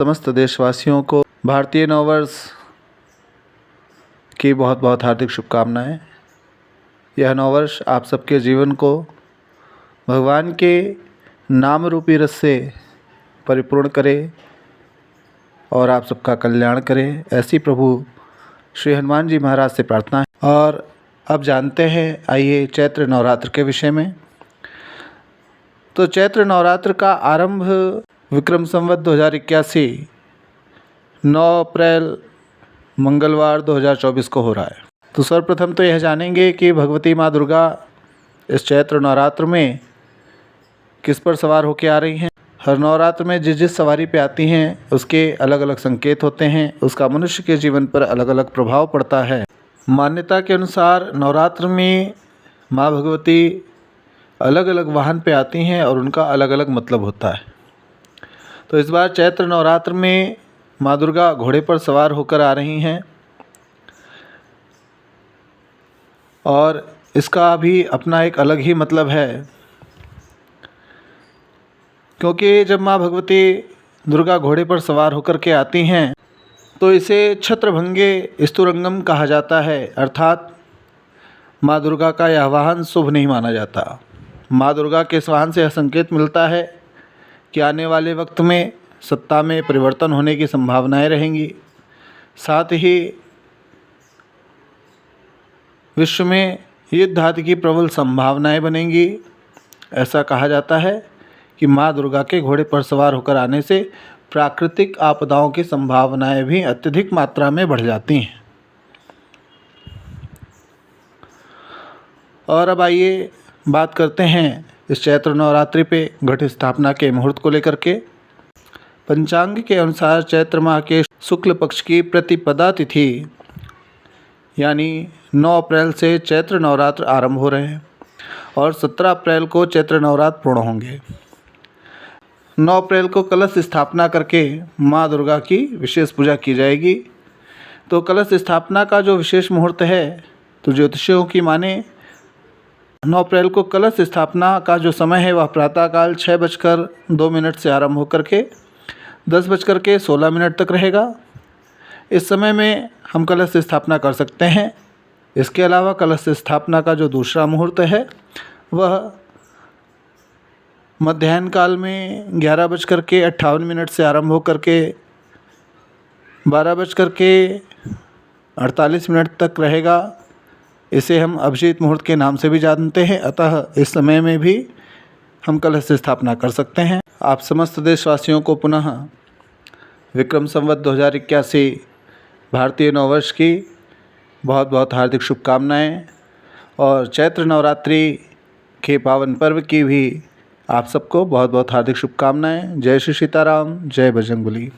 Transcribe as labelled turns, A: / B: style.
A: समस्त देशवासियों को भारतीय नववर्ष की बहुत बहुत हार्दिक शुभकामनाएं। यह नववर्ष आप सबके जीवन को भगवान के नाम रूपी रस से परिपूर्ण करे और आप सबका कल्याण करे, ऐसी प्रभु श्री हनुमान जी महाराज से प्रार्थना है। और अब जानते हैं, आइए चैत्र नवरात्र के विषय में। तो चैत्र नवरात्र का आरंभ विक्रम संवत 2081 9 अप्रैल मंगलवार 2024 को हो रहा है। तो सर्वप्रथम तो यह जानेंगे कि भगवती माँ दुर्गा इस चैत्र नवरात्र में किस पर सवार होकर आ रही हैं। हर नवरात्र में जिस जिस सवारी पे आती हैं उसके अलग अलग संकेत होते हैं, उसका मनुष्य के जीवन पर अलग अलग प्रभाव पड़ता है। मान्यता के अनुसार नवरात्र में माँ भगवती अलग अलग वाहन पे आती हैं और उनका अलग अलग मतलब होता है। तो इस बार चैत्र नवरात्र में माँ दुर्गा घोड़े पर सवार होकर आ रही हैं और इसका भी अपना एक अलग ही मतलब है, क्योंकि जब माँ भगवती दुर्गा घोड़े पर सवार होकर के आती हैं तो इसे छत्रभंगे स्तुरंगम कहा जाता है, अर्थात माँ दुर्गा का यह वाहन शुभ नहीं माना जाता। माँ दुर्गा के इस वाहन से यह संकेत मिलता है कि आने वाले वक्त में सत्ता में परिवर्तन होने की संभावनाएं रहेंगी, साथ ही विश्व में युद्ध आदि की प्रबल संभावनाएं बनेंगी। ऐसा कहा जाता है कि माँ दुर्गा के घोड़े पर सवार होकर आने से प्राकृतिक आपदाओं की संभावनाएं भी अत्यधिक मात्रा में बढ़ जाती हैं। और अब आइए बात करते हैं इस चैत्र नवरात्रि पे घट स्थापना के मुहूर्त को लेकर के। पंचांग के अनुसार चैत्र माह के शुक्ल पक्ष की प्रतिपदा तिथि यानी 9 अप्रैल से चैत्र नवरात्र आरंभ हो रहे हैं और 17 अप्रैल को चैत्र नवरात्र पूर्ण होंगे। 9 अप्रैल को कलश स्थापना करके माँ दुर्गा की विशेष पूजा की जाएगी। तो कलश स्थापना का जो विशेष मुहूर्त है, तो ज्योतिषियों की माने 9 अप्रैल को कलश स्थापना का जो समय है वह प्रातःकाल 6:02 से आरंभ होकर के 10:16 तक रहेगा। इस समय में हम कलश स्थापना कर सकते हैं। इसके अलावा कलश स्थापना का जो दूसरा मुहूर्त है वह मध्याह्न काल में 11:58 से आरंभ होकर के 12:48 तक रहेगा। इसे हम अभिजीत मुहूर्त के नाम से भी जानते हैं, अतः इस समय में भी हम कलश स्थापना कर सकते हैं। आप समस्त देशवासियों को पुनः विक्रम संवत 2081 भारतीय नववर्ष की बहुत बहुत हार्दिक शुभकामनाएं और चैत्र नवरात्रि के पावन पर्व की भी आप सबको बहुत बहुत हार्दिक शुभकामनाएं। जय श्री सीताराम, जय बजरंगबली।